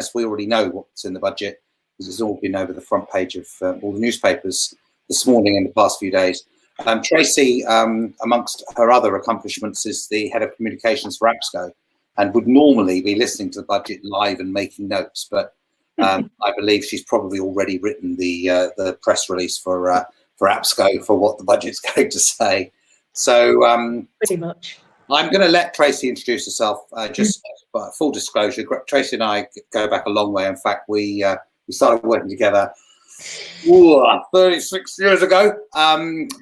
fairness, we already know what's in the budget because it's all been over the front page of all the newspapers this morning and the past few days. Tracey, amongst her other accomplishments, is the head of communications for APSCO and would normally be listening to the budget live and making notes. But I believe she's probably already written the press release for APSCO for what the budget's going to say. So pretty much. I'm going to let Tracey introduce herself. Just full disclosure, Tracey and I go back a long way. In fact, we started working together 36 years ago,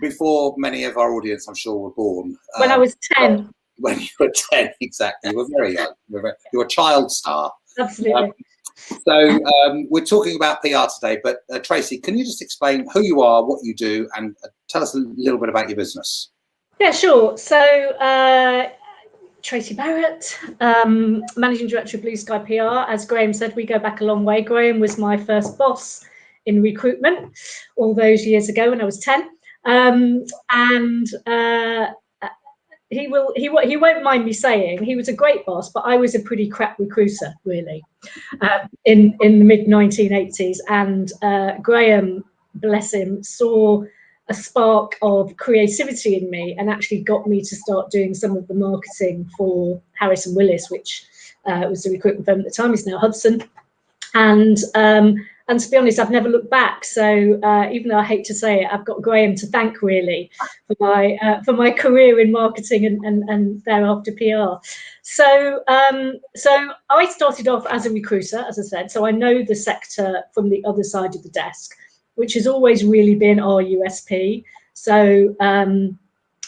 before many of our audience, I'm sure, were born. When I was 10. When you were 10, exactly. You were very young. You were a child star. Absolutely. So we're talking about PR today, but Tracey, can you just explain who you are, what you do, and tell us a little bit about your business? Yeah, sure. So Tracey Barrett, Managing Director of Blue Sky PR. As Graham said, we go back a long way. Graham was my first boss in recruitment all those years ago when I was 10. He won't mind me saying he was a great boss, but I was a pretty crap recruiter, really, in the mid 1980s. And Graham, bless him, saw a spark of creativity in me and actually got me to start doing some of the marketing for Harris & Willis, which was the recruitment firm at the time. Is now Hudson. And to be honest, I've never looked back. So even though I hate to say it, I've got Graham to thank really for my career in marketing and thereafter PR. So I started off as a recruiter, as I said. So I know the sector from the other side of the desk, which has always really been our USP. So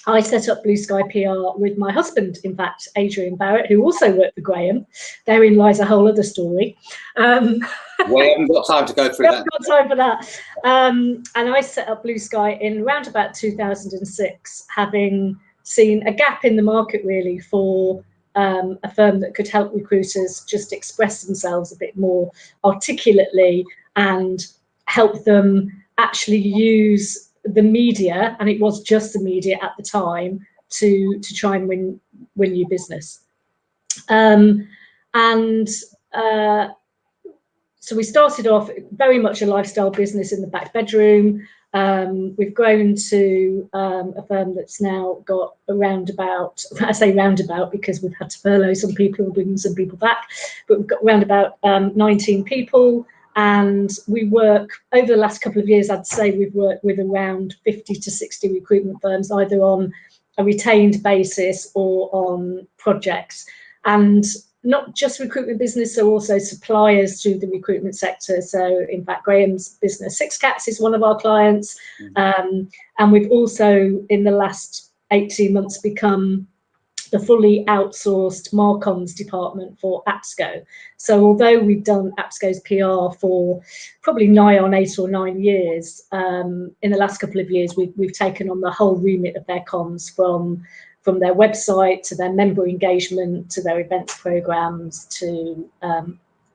I set up Blue Sky PR with my husband, in fact, Adrian Barrett, who also worked for Graham. Therein lies a whole other story. We haven't got time to go through that. We haven't got time for that. And I set up Blue Sky in around about 2006, having seen a gap in the market really for a firm that could help recruiters just express themselves a bit more articulately and help them actually use the media, and it was just the media at the time, to try and win new business. So we started off very much a lifestyle business in the back bedroom. We've grown to a firm that's now got around about, I say roundabout because we've had to furlough some people and bring some people back, but we've got around about 19 people. And we work, over the last couple of years, I'd say we've worked with around 50 to 60 recruitment firms, either on a retained basis or on projects. And not just recruitment business, so also suppliers through the recruitment sector. So in fact, Graham's business, Six Cats, is one of our clients. And we've also, in the last 18 months, become the fully outsourced Markhams department for APSCO. So although we've done APSCO's PR for probably nigh on 8 or 9 years, in the last couple of years, we've taken on the whole remit of their comms, from their website to their member engagement, to their events programs, to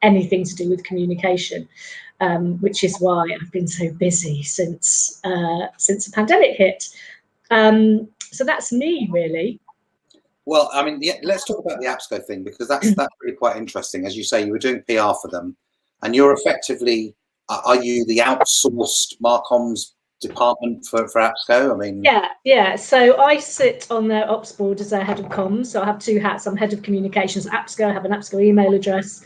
anything to do with communication, which is why I've been so busy since the pandemic hit. So that's me, really. Well, I mean, yeah, let's talk about the APSCO thing, because that's really quite interesting. As you say, you were doing PR for them, and you're effectively, are you the outsourced Markhams department for APSCO? I mean, yeah. So I sit on their ops board as their head of comms. So I have two hats. I'm head of communications at APSCO. I have an APSCO email address,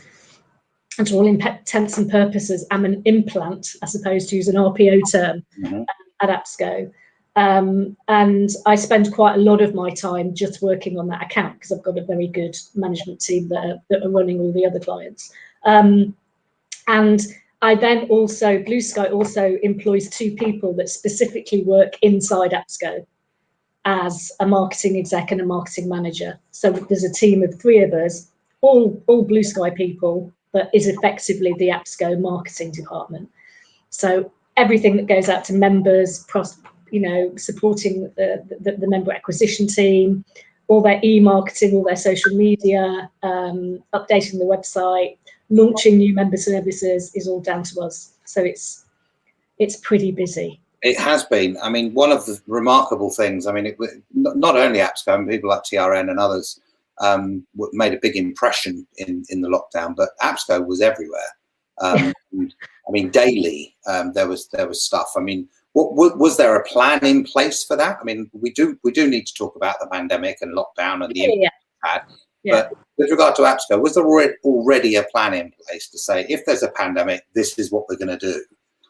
and to all intents and purposes, I'm an implant, as opposed to use an RPO term at APSCO. And I spend quite a lot of my time just working on that account because I've got a very good management team that are running all the other clients. And I then also, Blue Sky also employs 2 people that specifically work inside APSCO as a marketing exec and a marketing manager. So there's a team of 3 of us, all Blue Sky people, but is effectively the APSCO marketing department. So everything that goes out to members, supporting the member acquisition team, all their e-marketing, all their social media, updating the website, launching new member services is all down to us. So it's pretty busy. It has been. I mean, one of the remarkable things, I mean, not only APSCO, people like TRN and others, made a big impression in the lockdown, but APSCO was everywhere. I mean, daily there was stuff. I mean, what was there a plan in place for that? I mean, we do need to talk about the pandemic and lockdown and the impact it had. But with regard to APSCO, was there already a plan in place to say, if there's a pandemic, this is what we're going to do?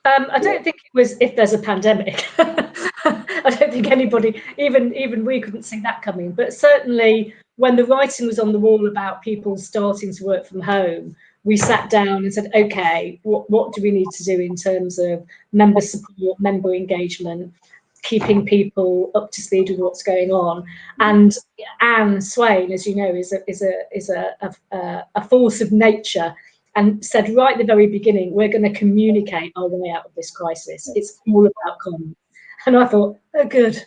I don't think it was if there's a pandemic. I don't think anybody, even we, couldn't see that coming. But certainly when the writing was on the wall about people starting to work from home, we sat down and said, okay, what do we need to do in terms of member support, member engagement, keeping people up to speed with what's going on? And Anne Swain, as you know, is a force of nature, and said right at the very beginning, we're going to communicate our way out of this crisis. It's all about comms. And I thought, oh, good.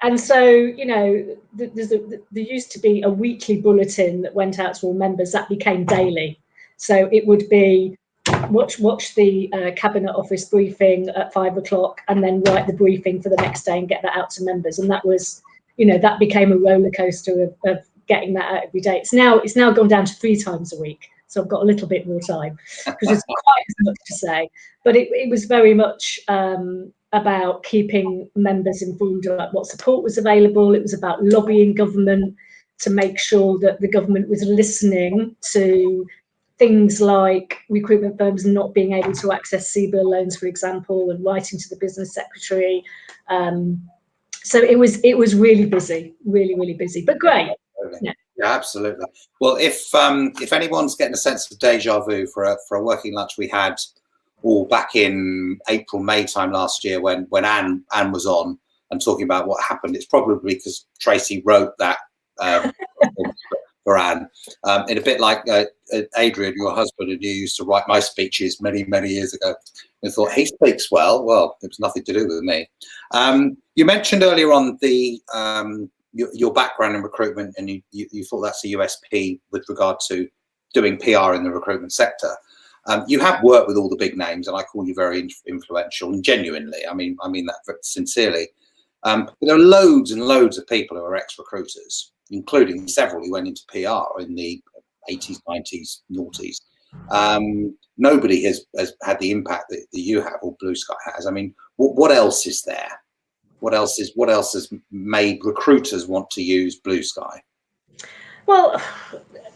And so, you know, there used to be a weekly bulletin that went out to all members. That became daily. So it would be watch the Cabinet Office briefing at 5 o'clock and then write the briefing for the next day and get that out to members. And that was, you know, that became a roller coaster of getting that out every day. It's now gone down to 3 times a week. So I've got a little bit more time because there's quite as much to say. But it was very much about keeping members informed about what support was available. It was about lobbying government to make sure that the government was listening to things like recruitment firms not being able to access CBIL loans, for example, and writing to the business secretary. So it was really busy, really busy, but great. Yeah, absolutely. Well, if anyone's getting a sense of deja vu for a working lunch we had all back in April, May time last year when Anne was on and talking about what happened, it's probably because Tracey wrote that for Anne. In a bit like Adrian, your husband, and you used to write my speeches many years ago. And thought, he speaks well. Well, it was nothing to do with me. You mentioned earlier on your background in recruitment, and you thought that's a USP with regard to doing PR in the recruitment sector. You have worked with all the big names, and I call you very influential, and genuinely, I mean that sincerely. But there are loads and loads of people who are ex-recruiters, including several who went into PR in the 80s, 90s, noughties. Nobody has had the impact that you have, or Blue Sky has. I mean, what else is there? What else has made recruiters want to use Blue Sky? Well,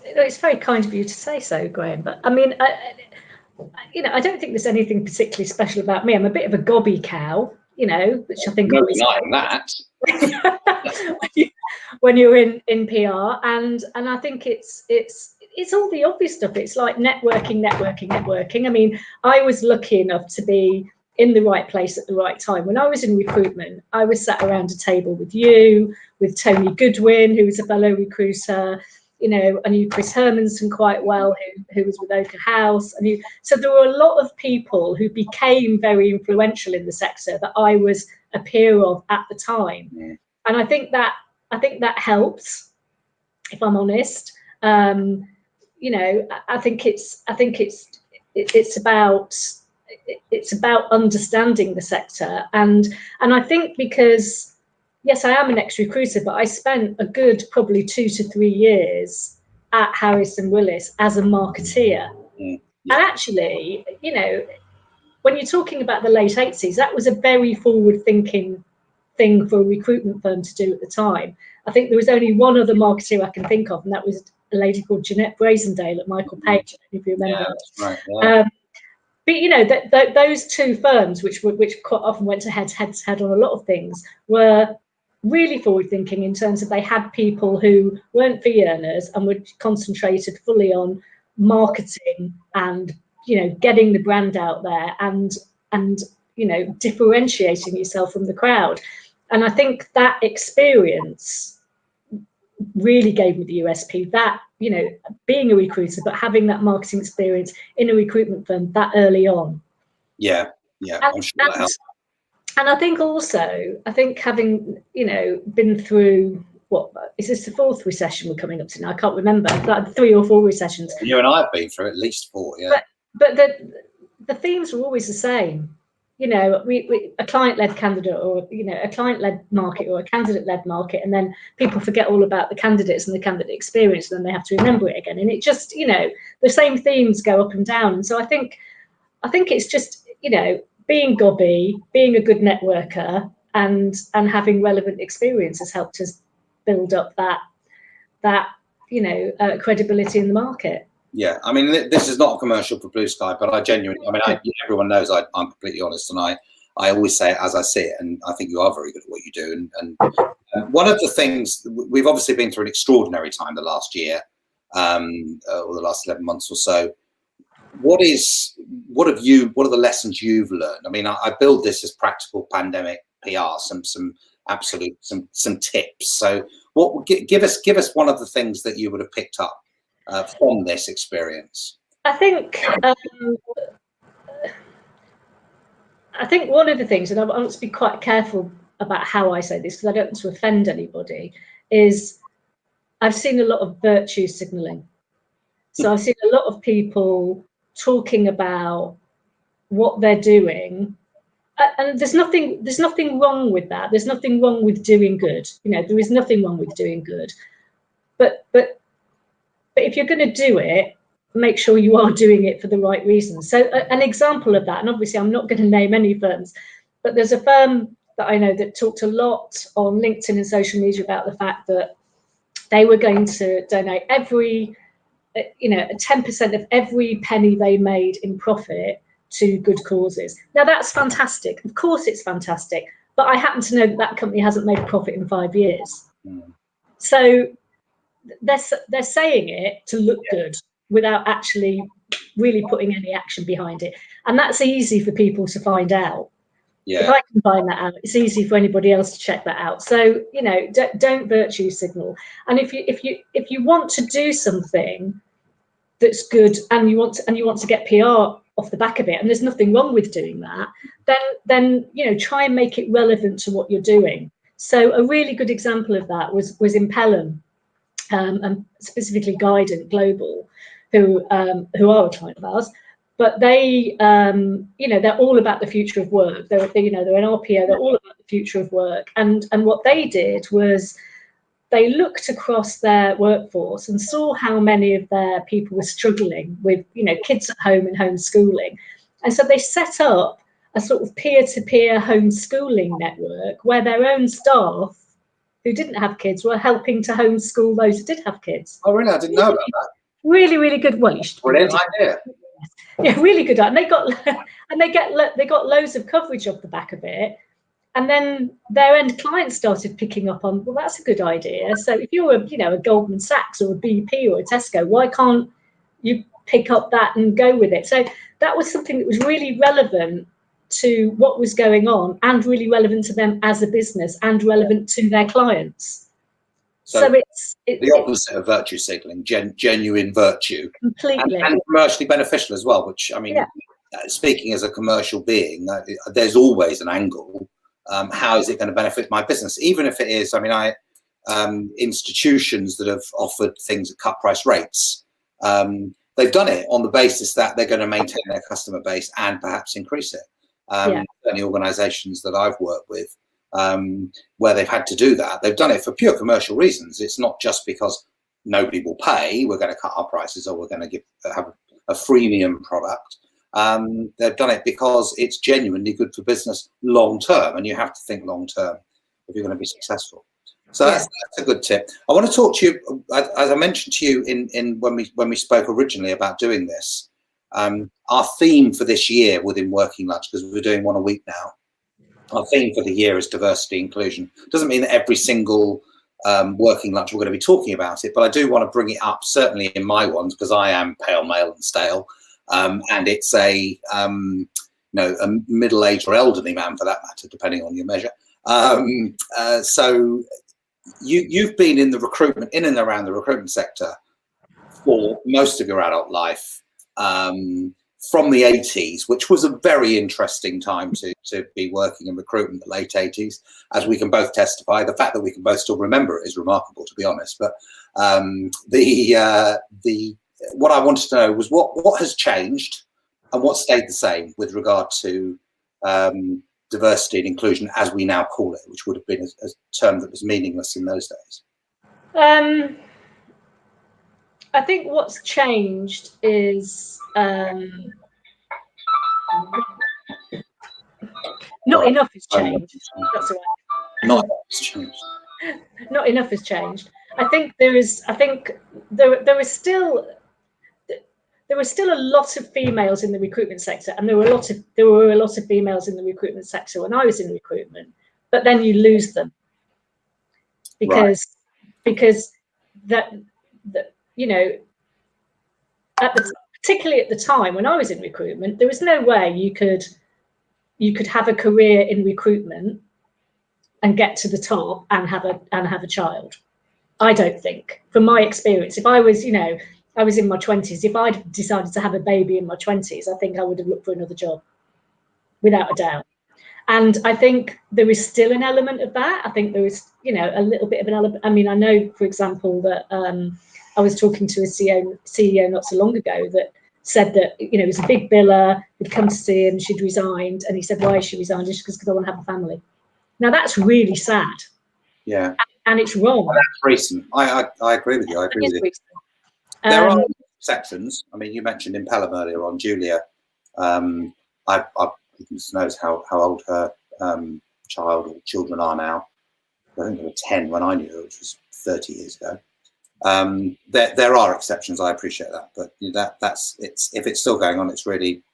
it's very kind of you to say so, Graham. But I mean, I don't think there's anything particularly special about me. I'm a bit of a gobby cow, you know, which I think no denying that. when you're in PR, and I think it's all the obvious stuff. It's like networking. I mean, I was lucky enough to be in the right place at the right time. When I was in recruitment, I was sat around a table with you, with Tony Goodwin, who was a fellow recruiter. You know, I knew Chris Hermanson quite well, who was with Ochre House. So there were a lot of people who became very influential in the sector that I was a peer of at the time. Yeah. And I think that helps, if I'm honest. You know, I think it's about understanding the sector, and I think because, yes, I am an ex-recruiter, but I spent a good probably 2 to 3 years at Harris and Willis as a marketeer. Yeah. And actually, you know, when you're talking about the late 80s, that was a very forward-thinking thing for a recruitment firm to do at the time. I think there was only one other marketeer I can think of, and that was a lady called Jeanette Brazendale at Michael Page, if you remember. Yeah, that's right. Yeah. But you know, those two firms, which quite often went head to head on a lot of things, were really forward thinking in terms of they had people who weren't fee earners and were concentrated fully on marketing and, you know, getting the brand out there and you know, differentiating yourself from the crowd. And I think that experience really gave me the USP, that, you know, being a recruiter, but having that marketing experience in a recruitment firm that early on. Yeah, I'm sure that helps. And I think also, having, you know, been through, what is this, the 4th recession we're coming up to now? I can't remember, like 3 or 4 recessions. You and I have been through at least 4, yeah. But the themes were always the same. you know, a client-led candidate, or, you know, a client-led market or a candidate-led market, and then people forget all about the candidates and the candidate experience, and then they have to remember it again. And it just, you know, the same themes go up and down. And so I think it's just, you know, being gobby, being a good networker, and having relevant experience has helped us build up that you know, credibility in the market. Yeah, I mean, this is not a commercial for Blue Sky, but I genuinely, I mean, everyone knows I'm completely honest, and I always say it as I see it, and I think you are very good at what you do. And one of the things, we've obviously been through an extraordinary time the last year, or the last 11 months or so. What are the lessons you've learned? I mean, I build this as practical pandemic PR, some tips. So give us one of the things that you would have picked up from this experience. I think one of the things, and I want to be quite careful about how I say this because I don't want to offend anybody, is I've seen a lot of virtue signalling. So I've seen a lot of people talking about what they're doing, and there's nothing wrong with that. There's nothing wrong with doing good. You know, there is nothing wrong with doing good, but if you're going to do it, make sure you are doing it for the right reasons. So an example of that, and obviously I'm not going to name any firms, but there's a firm that I know that talked a lot on LinkedIn and social media about the fact that they were going to donate 10% of every penny they made in profit to good causes. Now that's fantastic. Of course it's fantastic, but I happen to know that company hasn't made a profit in 5 years. So they're saying it to look good without actually really putting any action behind it, and that's easy for people to find out. If I can find that out, it's easy for anybody else to check that out. So, you know, don't virtue signal. And if you want to do something that's good, and you want to get PR off the back of it, and there's nothing wrong with doing that, then you know, try and make it relevant to what you're doing. So a really good example of that was in Pelham. And specifically Guidant Global, who are a client of ours, but they, you know, they're all about the future of work. They're an RPO. They're all about the future of work. And what they did was they looked across their workforce and saw how many of their people were struggling with, you know, kids at home and homeschooling, and so they set up a sort of peer-to-peer homeschooling network where their own staff who didn't have kids were helping to homeschool those who did have kids. Oh, really? I didn't know about that. Really, really good. Well, you should. Brilliant idea. Yeah, really good. And they got loads of coverage off the back of it. And then their end clients started picking up on, well, that's a good idea. So if you're a Goldman Sachs or a BP or a Tesco, why can't you pick up that and go with it? So that was something that was really relevant to what was going on, and really relevant to them as a business, and relevant to their clients. So it's the opposite of virtue signaling, genuine virtue, completely, and commercially beneficial as well. Which, I mean, speaking as a commercial being, there's always an angle. How is it going to benefit my business? Even if it is, I mean, institutions that have offered things at cut price rates, they've done it on the basis that they're going to maintain their customer base and perhaps increase it. Certainly organisations that I've worked with, where they've had to do that, they've done it for pure commercial reasons. It's not just because nobody will pay, we're going to cut our prices, or we're going to have a freemium product. They've done it because it's genuinely good for business long term, and you have to think long term if you're going to be successful. So that's a good tip. I want to talk to you, as I mentioned to you in when we spoke originally about doing this. Our theme for this year within Working Lunch, because we're doing one a week now, our theme for the year is diversity inclusion. Doesn't mean that every single Working Lunch we're going to be talking about it, but I do want to bring it up, certainly in my ones, because I am pale, male and stale, and it's a middle-aged or elderly man, for that matter, depending on your measure. So you've been in and around the recruitment sector for most of your adult life, from the 80s, which was a very interesting time to be working in recruitment, the late 80s, as we can both testify. The fact that we can both still remember it is remarkable, to be honest. But what I wanted to know was what has changed and what stayed the same with regard to diversity and inclusion, as we now call it, which would have been a term that was meaningless in those days? I think what's changed is not enough has changed. That's all right. Not enough has changed. Not enough has changed. I think there is. I think there is still. There were still a lot of females in the recruitment sector, and there were a lot of females in the recruitment sector when I was in recruitment. But then you lose them because that you know, particularly at the time when I was in recruitment, there was no way you could have a career in recruitment and get to the top and have a child. I don't think, from my experience, if I was, I was in my 20s, if I'd decided to have a baby in my 20s, I think I would have looked for another job, without a doubt. And I think there is still an element of that. I think there is, a little bit of an element. I mean, I know, for example, that I was talking to a CEO not so long ago that said that, it was a big biller, who'd come to see him, she'd resigned. And he said, why she resigned? Just because I want to have a family. Now, that's really sad. Yeah. And it's wrong. Well, that's recent. I agree with you. I agree with you. There are exceptions. I mean, you mentioned in Pelham earlier on, Julia. Goodness knows how old her child or children are now. I think they were 10 when I knew her, which was 30 years ago. There are exceptions. I appreciate that, but that's if it's still going on, it's really.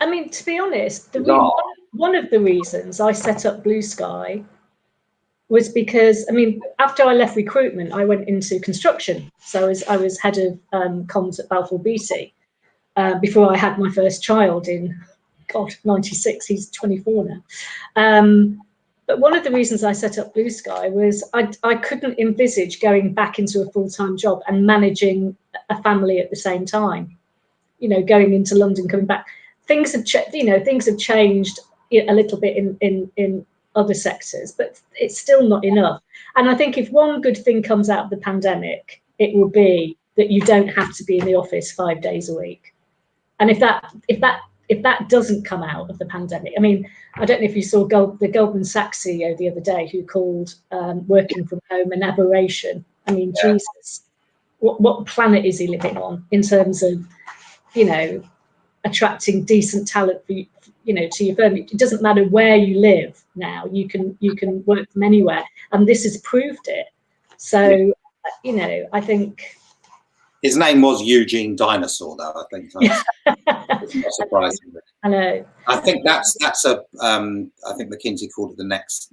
I mean, to be honest, one of the reasons I set up Blue Sky was because, I mean, after I left recruitment, I went into construction. So I was head of comms at Palfery-Smith before I had my first child in, 96. He's 24 now. But one of the reasons I set up Blue Sky was I couldn't envisage going back into a full-time job and managing a family at the same time. Going into London, coming back. Things have changed a little bit in other sectors, but it's still not enough. And I think if one good thing comes out of the pandemic, it will be that you don't have to be in the office 5 days a week. And if that doesn't come out of the pandemic, I mean, I don't know if you saw the Goldman Sachs CEO the other day who called working from home an aberration. I mean, yeah. Jesus, what planet is he living on in terms of, attracting decent talent for to your firm? It doesn't matter where you live now. You can work from anywhere, and this has proved it. So, I think his name was Eugene Dinosaur, though. I think it's not surprising. I know. I think that's a. I think McKinsey called it the next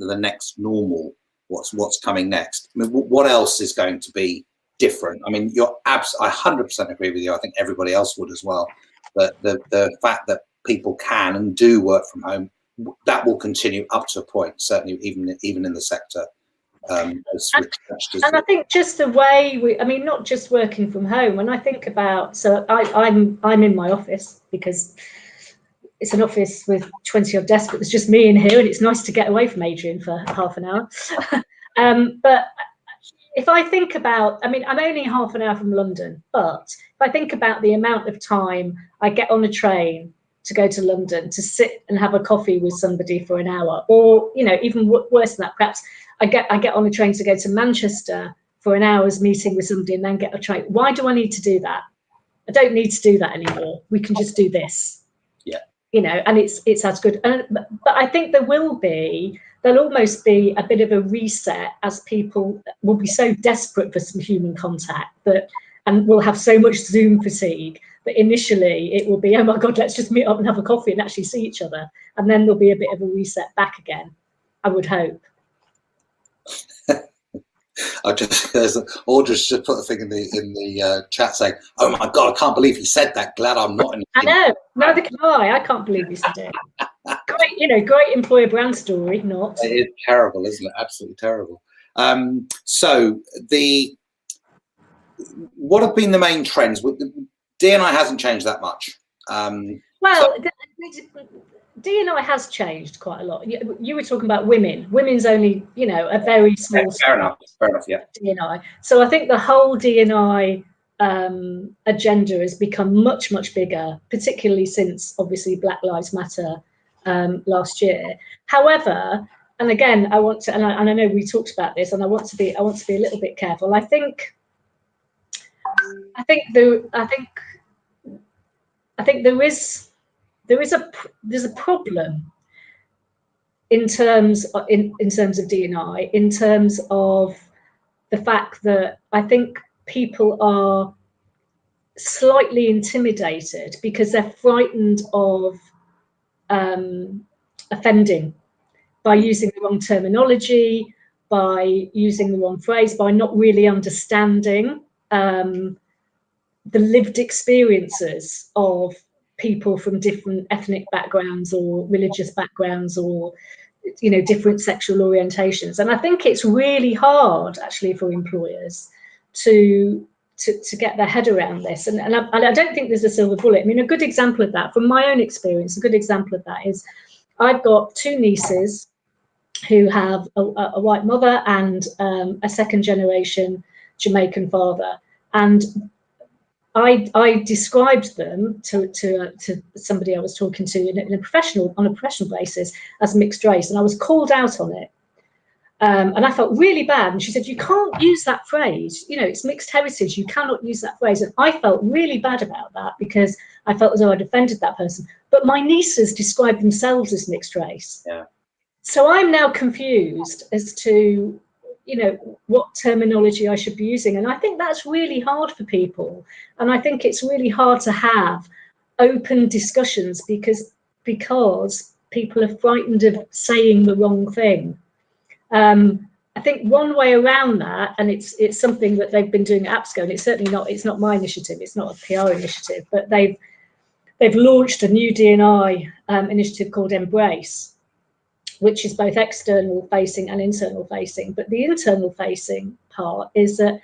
normal. What's coming next? I mean, what else is going to be different? I mean, I 100% agree with you. I think everybody else would as well. But the fact that people can and do work from home, that will continue up to a point, certainly even in the sector. And I think just the way not just working from home. When I think about, so I'm in my office because it's an office with 20 odd desks, but there's just me in here, and it's nice to get away from Adrian for half an hour. But if I think about, I'm only half an hour from London, but if I think about the amount of time I get on a train to go to London, to sit and have a coffee with somebody for an hour, or, even worse than that, perhaps I get on a train to go to Manchester for an hour's meeting with somebody and then get a train. Why do I need to do that? I don't need to do that anymore. We can just do this. Yeah. And it's as good. But I think there'll almost be a bit of a reset as people will be so desperate for some human contact and we'll have so much Zoom fatigue that initially it will be, oh my God, let's just meet up and have a coffee and actually see each other. And then there'll be a bit of a reset back again, I would hope. Audrey's just put a thing in the chat saying, "Oh my God, I can't believe he said that. Glad I'm not in." I know, neither can I. I can't believe he said it. Great employer brand story. Not. It is terrible, isn't it? Absolutely terrible. So what have been the main trends? D&I hasn't changed that much. D&I has changed quite a lot. You were talking about women. Women's only, a very small. Yeah, fair enough. Yeah. D&I. So I think the whole D&I agenda has become much, much bigger, particularly since obviously Black Lives Matter last year. However, and again, I want to, and I know we talked about this, and I want to be a little bit careful. I think there's a problem in terms of D&I, in terms of the fact that I think people are slightly intimidated because they're frightened of offending by using the wrong terminology, by using the wrong phrase, by not really understanding the lived experiences of people from different ethnic backgrounds or religious backgrounds, or different sexual orientations. And I think it's really hard actually for employers to get their head around this. And I don't think there's a silver bullet. I mean, a good example of that, from my own experience, a good example of that is I've got two nieces who have a white mother and a second generation Jamaican father. And I described them to somebody I was talking to on a professional basis as mixed race, and I was called out on it. And I felt really bad. And she said, "You can't use that phrase. It's mixed heritage. You cannot use that phrase." And I felt really bad about that because I felt as though I'd offended that person. But my nieces describe themselves as mixed race. Yeah. So I'm now confused as to, what terminology I should be using. And I think that's really hard for people. And I think it's really hard to have open discussions because people are frightened of saying the wrong thing. I think one way around that, and it's something that they've been doing at APSCO, and it's not my initiative, it's not a PR initiative, but they've launched a new D&I initiative called Embrace, which is both external facing and internal facing. But the internal facing part is that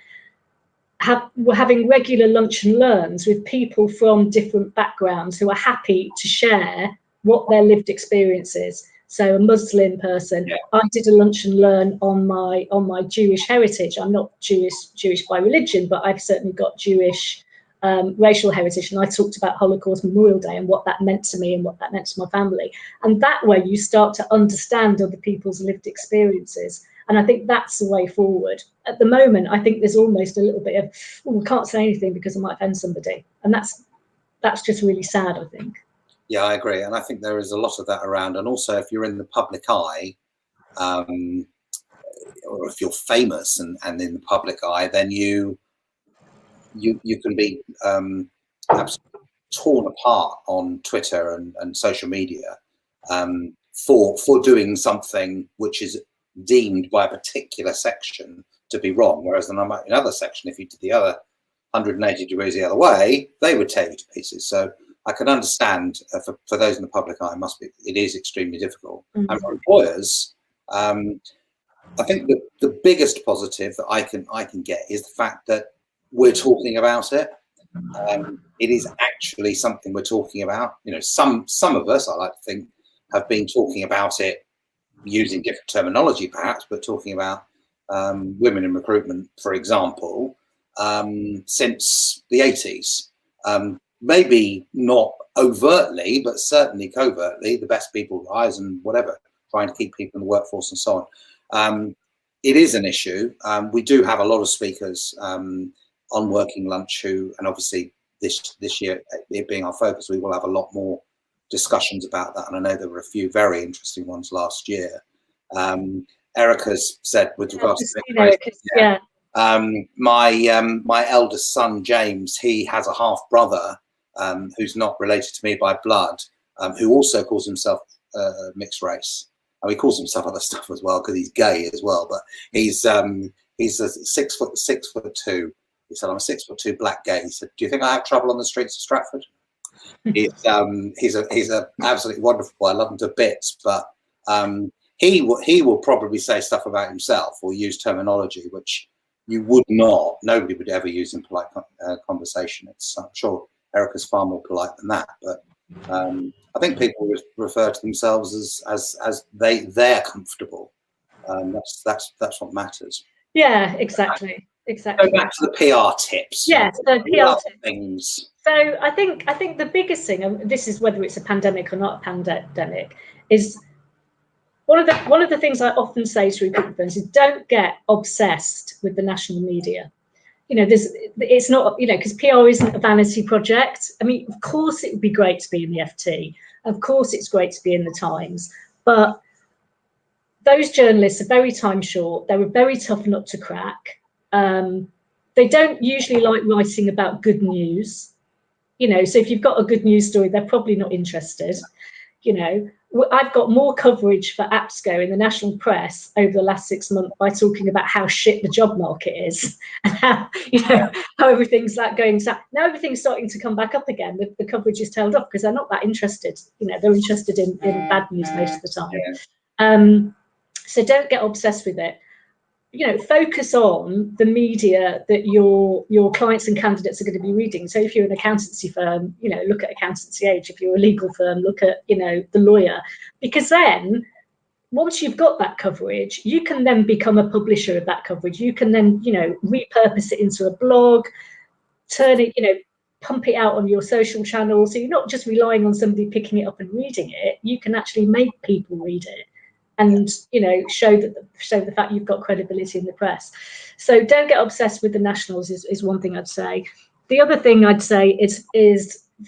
we're having regular lunch and learns with people from different backgrounds who are happy to share what their lived experience is. So a Muslim person, yeah. I did a lunch and learn on my Jewish heritage. I'm not Jewish by religion, but I've certainly got Jewish racial heritage, and I talked about Holocaust Memorial Day and what that meant to me and what that meant to my family. And that way you start to understand other people's lived experiences. And I think that's the way forward. At the moment, I think there's almost a little bit of, we can't say anything because I might offend somebody. And that's just really sad, I think. Yeah, I agree. And I think there is a lot of that around. And also, if you're in the public eye, or if you're famous and in the public eye, then you can be absolutely torn apart on Twitter and social media for doing something which is deemed by a particular section to be wrong, whereas in another section, if you did the other 180 degrees the other way, they would tear you to pieces. So I can understand for those in the public eye, it is extremely difficult. Mm-hmm. And for employers, I think the biggest positive that I can get is the fact that we're talking about it. It is actually something we're talking about. Some of us, I like to think, have been talking about it using different terminology, perhaps, but talking about women in recruitment, for example, since the 80s. Maybe not overtly, but certainly covertly, the best people rise and whatever, trying to keep people in the workforce and so on. It is an issue. We do have a lot of speakers on Working Lunch and obviously this year, it being our focus, we will have a lot more discussions about that. And I know there were a few very interesting ones last year. Erica's said with regards to my eldest son, James, he has a half brother who's not related to me by blood, who also calls himself mixed race. And he calls himself other stuff as well because he's gay as well. But he's a 6'2". He said, "I'm a 6'2" black gay." He said, "Do you think I have trouble on the streets of Stratford?" He's a absolutely wonderful boy. I love him to bits, but he will probably say stuff about himself or use terminology which nobody would ever use in polite conversation. I'm sure Erica's far more polite than that, but I think people refer to themselves as they're comfortable. That's what matters. Yeah, exactly. Go back to the PR tips. Yeah, so PR tips. Things. So I think the biggest thing, and this is whether it's a pandemic or not a pandemic, is one of the things I often say to recruitment firms is don't get obsessed with the national media. You know, it's not, you know, because PR isn't a vanity project. I mean, of course it would be great to be in the FT. Of course it's great to be in the Times, but those journalists are very time short. They were very tough nut to crack. They don't usually like writing about good news. You know, so if you've got a good news story, they're probably not interested. You know, I've got more coverage for APSCO in the national press over the last 6 months by talking about how shit the job market is and how, you know, how everything's like going. Now everything's starting to come back up again. The coverage is tailed off because they're not that interested. You know, they're interested in bad news most of the time. So don't get obsessed with it. You know, focus on the media that your clients and candidates are going to be reading. So if you're an accountancy firm, you know, look at Accountancy Age. If you're a legal firm, look at, you know, The Lawyer. Because then once you've got that coverage, you can then become a publisher of that coverage. You can then, you know, repurpose it into a blog, turn it, you know, pump it out on your social channels. So you're not just relying on somebody picking it up and reading it. You can actually make people read it. And, you know, show the fact you've got credibility in the press. So don't get obsessed with the nationals is one thing I'd say. The other thing I'd say is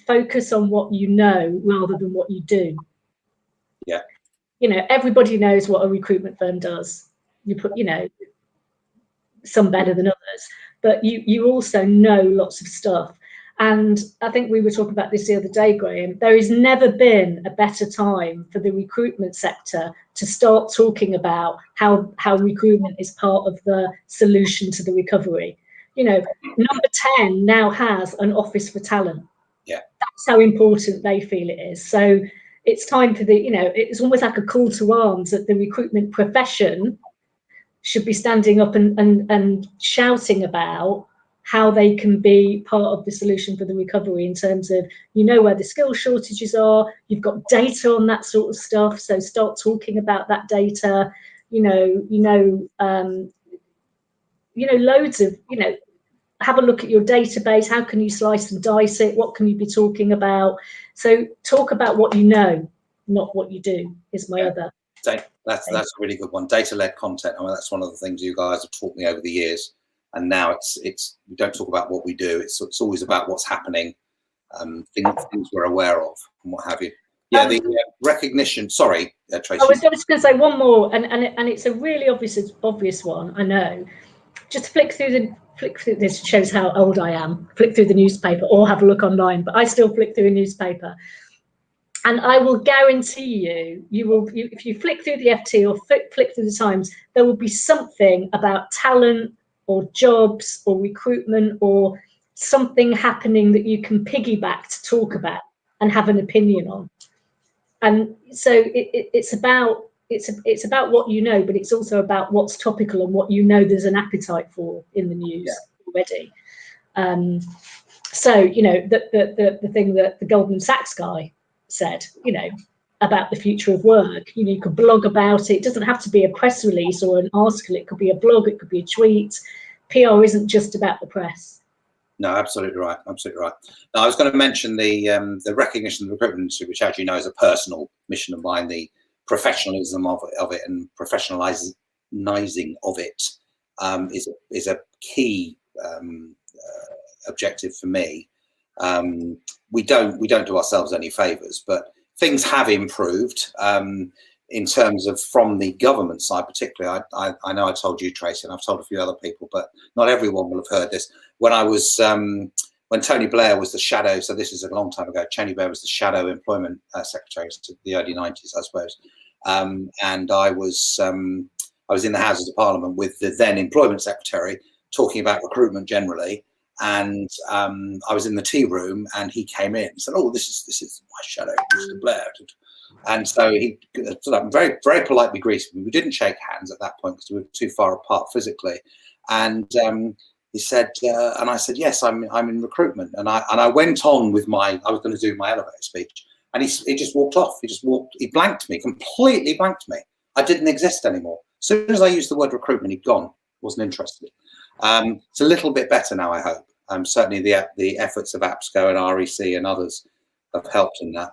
focus on what you know rather than what you do. Yeah. You know, everybody knows what a recruitment firm does. You put, you know, some better than others, but you also know lots of stuff. And I think we were talking about this the other day, Graham. There has never been a better time for the recruitment sector to start talking about how recruitment is part of the solution to the recovery. You know, Number 10 now has an office for talent. Yeah. That's how important they feel it is. So it's time for the, you know, it's almost like a call to arms that the recruitment profession should be standing up and shouting about how they can be part of the solution for the recovery in terms of, you know, where the skill shortages are, you've got data on that sort of stuff, so start talking about that data, loads of, you know, have a look at your database, how can you slice and dice it, what can you be talking about? So talk about what you know, not what you do, is my other. That's a really good one. Data-led content. I mean, that's one of the things you guys have taught me over the years. And now it's we don't talk about what we do. It's always about what's happening, things we're aware of, and what have you. Yeah, the recognition. Sorry, Tracey. I was just going to say one more, and it's a really obvious one. I know. Just flick through. This shows how old I am. Flick through the newspaper, or have a look online. But I still flick through a newspaper, and I will guarantee you will. If you flick through the FT or flick through the Times, there will be something about talent, or jobs, or recruitment, or something happening that you can piggyback to talk about and have an opinion on. And so it's about what you know, but it's also about what's topical and what you know there's an appetite for in the news already. So, you know, the thing that the Goldman Sachs guy said, you know, about the future of work, you know, you could blog about it. It doesn't have to be a press release or an article. It could be a blog. It could be a tweet. PR isn't just about the press. No, absolutely right. Absolutely right. Now, I was going to mention the recognition of the recruitment industry, which, as you know, is a personal mission of mine. The professionalism of it and professionalizing of it is a key objective for me. We don't do ourselves any favors, but things have improved. In terms of from the government side, particularly, I know I told you, Tracey, and I've told a few other people, but not everyone will have heard this. When I was, when Tony Blair was the shadow, so this is a long time ago, Tony Blair was the shadow employment secretary to the early 90s, I suppose. And I was in the Houses of Parliament with the then employment secretary talking about recruitment generally. And I was in the tea room and he came in and said, "Oh, this is my shadow, Mr. Blair." And so he very, very politely greeted me. We didn't shake hands at that point because we were too far apart physically. And he said, and I said, "Yes, I'm in recruitment." And I went on with I was going to do my elevator speech. And he just walked off. He blanked me, completely blanked me. I didn't exist anymore. As soon as I used the word recruitment, he'd gone, wasn't interested. It's a little bit better now, I hope. Certainly the efforts of APSCO and REC and others have helped in that.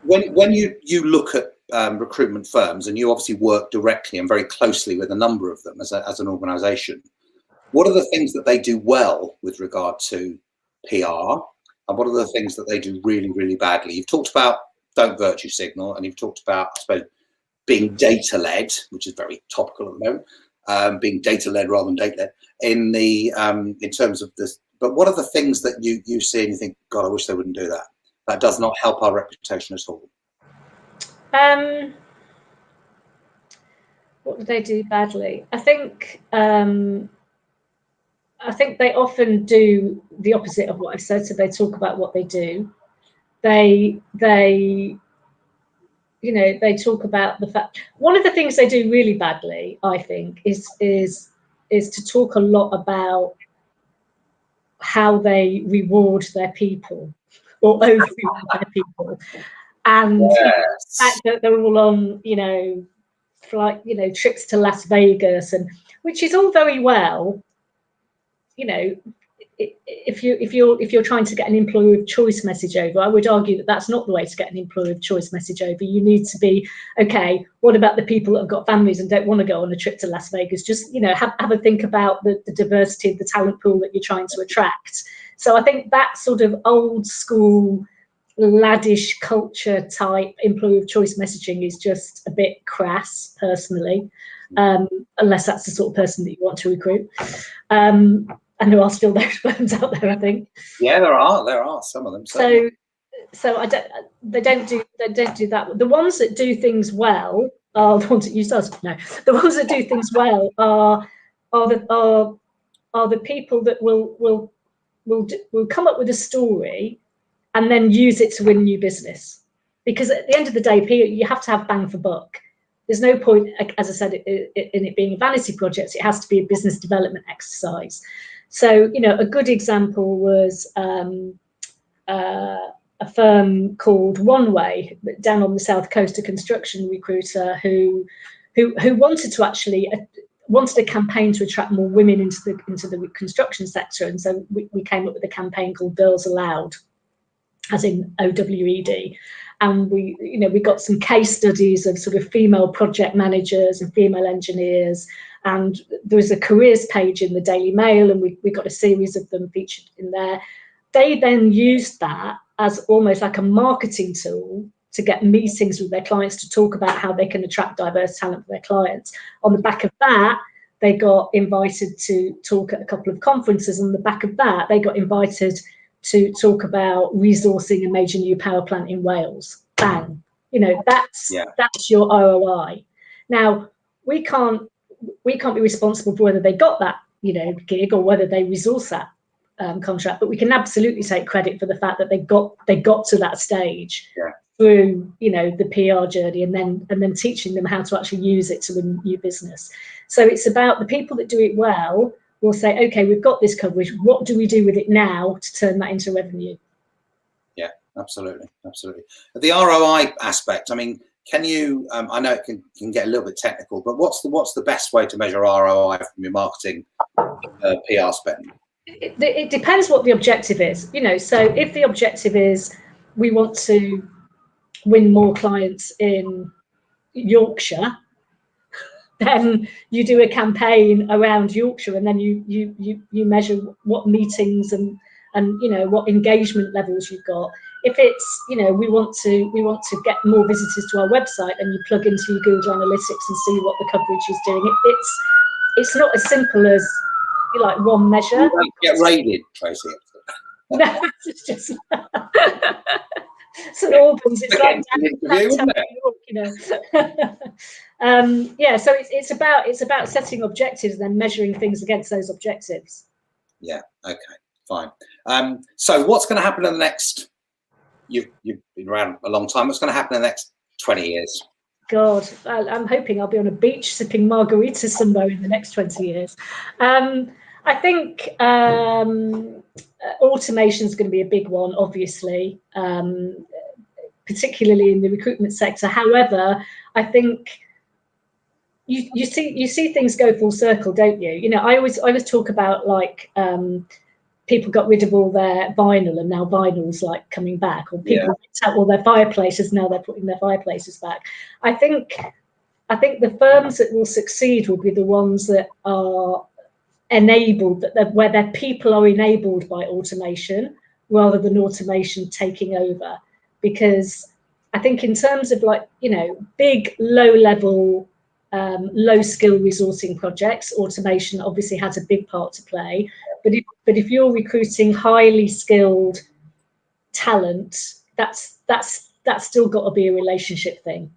When you look at recruitment firms, and you obviously work directly and very closely with a number of them as an organisation, what are the things that they do well with regard to PR, and what are the things that they do really, really badly? You've talked about don't virtue signal, and you've talked about, I suppose, being data-led, which is very topical at the moment, being data-led rather than data-led in terms of this. But what are the things that you see and you think, God, I wish they wouldn't do that? That does not help our reputation at all. What do they do badly? I think they often do the opposite of what I've said. So they talk about what they do. They talk about the fact. One of the things they do really badly, I think, is to talk a lot about how they reward their people or over reward their people, and the fact that they're all on, trips to Las Vegas, and which is all very well. If you're trying to get an employer of choice message over, I would argue that that's not the way to get an employer of choice message over. You need to be, okay, what about the people that have got families and don't want to go on a trip to Las Vegas? Just, have a think about the diversity of the talent pool that you're trying to attract. So I think that sort of old school laddish culture type employer of choice messaging is just a bit crass, personally, unless that's the sort of person that you want to recruit. And there are still those firms out there, I think. Yeah, there are some of them. So they don't do that. The ones that do things well are the ones that use us. No, the ones that do things well are the people that will come up with a story and then use it to win new business. Because at the end of the day, you have to have bang for buck. There's no point, as I said, in it being a vanity project. It has to be a business development exercise. So, a good example was a firm called One Way down on the south coast, a construction recruiter who wanted to actually wanted a campaign to attract more women into the construction sector, and so we came up with a campaign called Girls Aloud, as in OWED. And we got some case studies of sort of female project managers and female engineers, and there was a careers page in the Daily Mail, and we got a series of them featured in there. They then used that as almost like a marketing tool to get meetings with their clients to talk about how they can attract diverse talent for their clients. On the back of that, they got invited to talk at a couple of conferences. On the back of that, they got invited to talk about resourcing a major new power plant in Wales. Bang. That's your ROI. Now, we can't be responsible for whether they got that, gig, or whether they resource that contract, but we can absolutely take credit for the fact that they got to that stage through, the PR journey, and then teaching them how to actually use it to win new business. So it's about the people that do it well. We'll say, okay, we've got this coverage. What do we do with it now to turn that into revenue? Yeah, absolutely. The ROI aspect. I mean, can you? I know it can get a little bit technical, but what's the best way to measure ROI from your marketing PR spend? It depends what the objective is. So if the objective is we want to win more clients in Yorkshire, then you do a campaign around Yorkshire, and then you measure what meetings and what engagement levels you've got. If it's we want to get more visitors to our website, and you plug into your Google Analytics and see what the coverage is doing. It's not as simple as one measure. You don't get raided, Tracey. No, it's just St Albans. It's like So it's about setting objectives and then measuring things against those objectives. Yeah. Okay. Fine. So what's going to happen in the next? You've been around a long time. What's going to happen in the next 20 years? God, I'm hoping I'll be on a beach sipping margaritas somewhere in the next 20 years. I think automation is going to be a big one, obviously, particularly in the recruitment sector. However, I think you see things go full circle, don't you? I always talk about people got rid of all their vinyl and now vinyl's like coming back, or people ripped out all their fireplaces, now they're putting their fireplaces back. I think the firms that will succeed will be the ones that are enabled, where their people are enabled by automation rather than automation taking over. Because I think in terms of, like, you know, big low level, low skill resourcing projects, automation obviously has a big part to play. But if you're recruiting highly skilled talent, that's still got to be a relationship thing.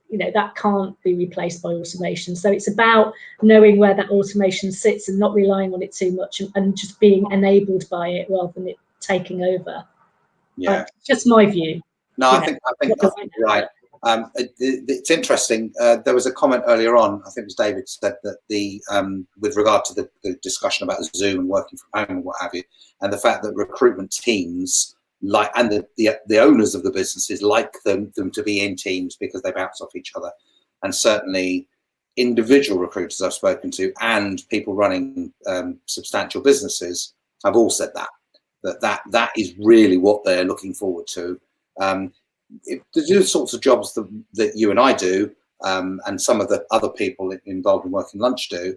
You know, that can't be replaced by automation. So it's about knowing where that automation sits and not relying on it too much, and just being enabled by it rather than it taking over. Yeah, just my view. No, I think you're right. It's interesting. There was a comment earlier on, I think it was David, said that with regard to the discussion about Zoom and working from home and what have you, and the fact that recruitment teams and the owners of the businesses like them to be in teams because they bounce off each other. And certainly individual recruiters I've spoken to and people running substantial businesses have all said that is really what they're looking forward to. To do the sorts of jobs that you and I do, and some of the other people involved in working lunch do,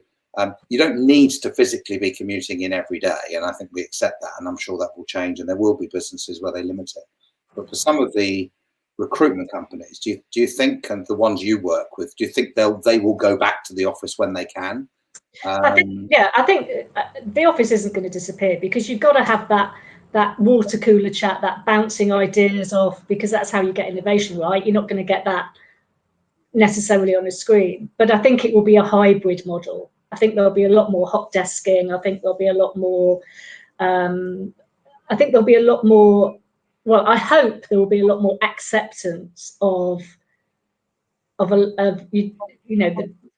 you don't need to physically be commuting in every day, and I think we accept that, and I'm sure that will change, and there will be businesses where they limit it. But for some of the recruitment companies, do you think, and the ones you work with, do you think they will go back to the office when they can? I think the office isn't going to disappear, because you've got to have that water cooler chat, that bouncing ideas off, because that's how you get innovation, right? You're not going to get that necessarily on a screen, but I think it will be a hybrid model. I think there'll be a lot more hot desking. I think there'll be a lot more. Well, I hope there will be a lot more acceptance of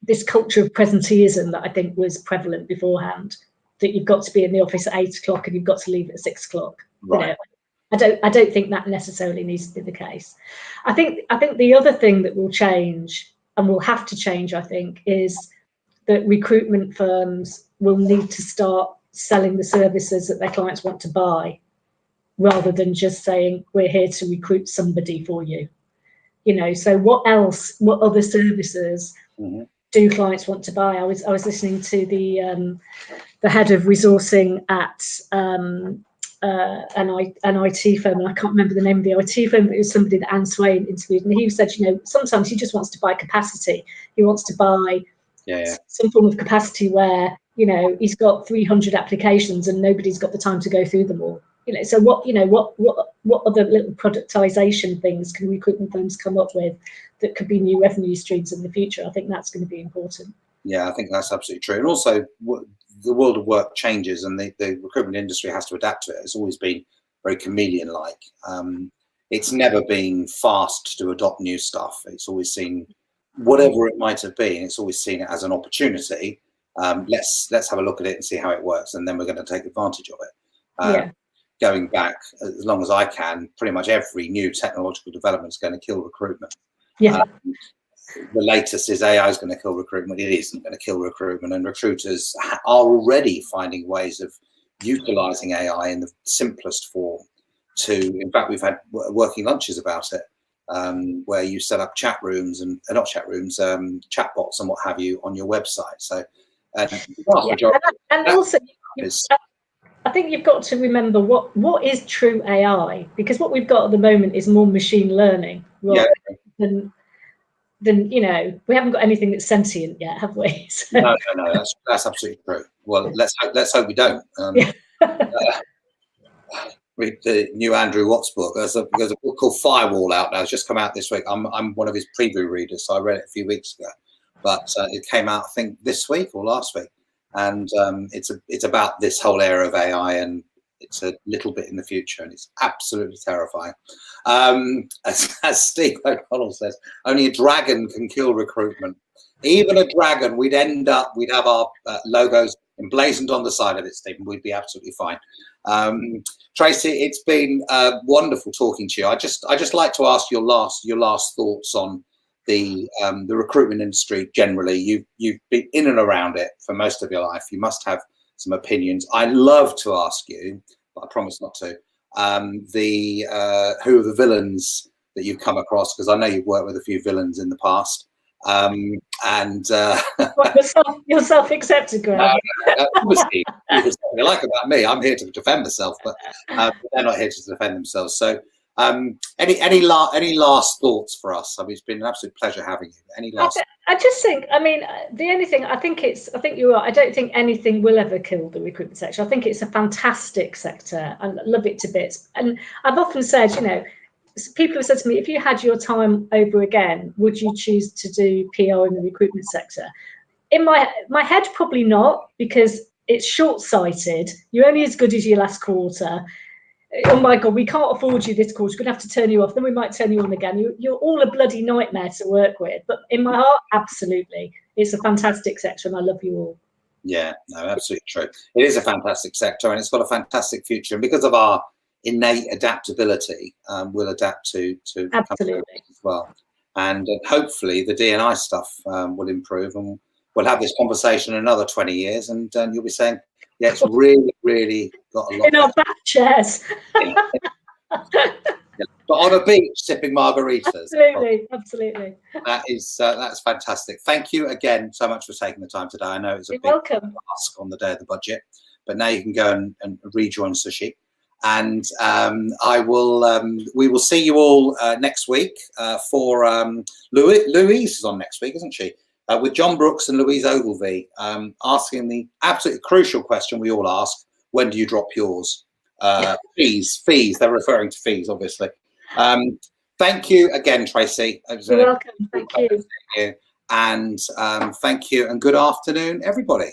this culture of presenteeism that I think was prevalent beforehand. That you've got to be in the office at 8 o'clock and you've got to leave at 6 o'clock. Right. You know, I don't think that necessarily needs to be the case. I think the other thing that will change, and will have to change, I think, is that recruitment firms will need to start selling the services that their clients want to buy, rather than just saying, we're here to recruit somebody for you. You know, so what other services do clients want to buy? I was listening to the head of resourcing at an IT firm, and I can't remember the name of the IT firm, but it was somebody that Anne Swain interviewed, and he said, you know, sometimes he just wants to buy capacity. He wants to buy some form of capacity where, you know, he's got 300 applications and nobody's got the time to go through them all. You know, so what other little productization things can recruitment firms come up with that could be new revenue streams in the future? I think that's going to be important. Yeah, I think that's absolutely true. And also, the world of work changes, and the recruitment industry has to adapt to it. It's always been very chameleon-like. It's never been fast to adopt new stuff. It's always seen, whatever it might have been, it's always seen it as an opportunity. Let's have a look at it and see how it works, and then we're going to take advantage of it. Going back as long as I can, pretty much every new technological development is going to kill recruitment. The latest is AI is going to kill recruitment. It isn't going to kill recruitment, and recruiters are already finding ways of utilizing AI in the simplest form. In fact, we've had working lunches about it, where you set up chat rooms and chat bots and what have you on your website. So, I think you've got to remember what is true AI, because what we've got at the moment is more machine learning than you know, we haven't got anything that's sentient yet, have we? So. No, that's absolutely true. Well, let's hope we don't. Read the new Andrew Watts book. There's a book called Firewall out now. It's just come out this week. I'm one of his preview readers, so I read it a few weeks ago. But it came out, I think, this week or last week. And it's about this whole era of AI, and it's a little bit in the future, and it's absolutely terrifying. As Steve O'Connell says, only a dragon can kill recruitment. Even a dragon, we'd have our logos emblazoned on the side of it, Stephen. We'd be absolutely fine. Tracey, it's been wonderful talking to you. I just like to ask your last thoughts on the recruitment industry generally. You've been in and around it for most of your life. You must have some opinions. I'd love to ask you, but I promise not to, who are the villains that you've come across, because I know you've worked with a few villains in the past. You're self-accepted, Graham. Obviously, you can say what you like about me. I'm here to defend myself, but they're not here to defend themselves. So, any last thoughts for us? I mean, it's been an absolute pleasure having you. Any last? I just think, I mean, the only thing I think you're right. I don't think anything will ever kill the recruitment sector. I think it's a fantastic sector. I love it to bits. And I've often said, you know, people have said to me, if you had your time over again, would you choose to do PR in the recruitment sector? In my head, probably not, because it's short-sighted. You're only as good as your last quarter. Oh my God, we can't afford you this quarter. We're going to have to turn you off. Then we might turn you on again. You're all a bloody nightmare to work with. But in my heart, absolutely. It's a fantastic sector and I love you all. Yeah, no, absolutely true. It is a fantastic sector and it's got a fantastic future. And because of our innate adaptability, we'll adapt to absolutely as well. And hopefully the D&I stuff will improve, and we'll have this conversation in another 20 years and you'll be saying, yeah, it's really got a lot in our back chairs. Yeah. But on a beach sipping margaritas. Absolutely. That's fantastic. Thank you again so much for taking the time today. I know it's a big ask on the day of the budget, but now you can go and rejoin Sushi. And we will see you all next week for Louise is on next week, isn't she? With John Brooks and Louise Ogilvie, asking the absolutely crucial question we all ask: when do you drop yours? Fees. They're referring to fees, obviously. Thank you again, Tracey. You're welcome. Thank you. And thank you, and good afternoon, everybody.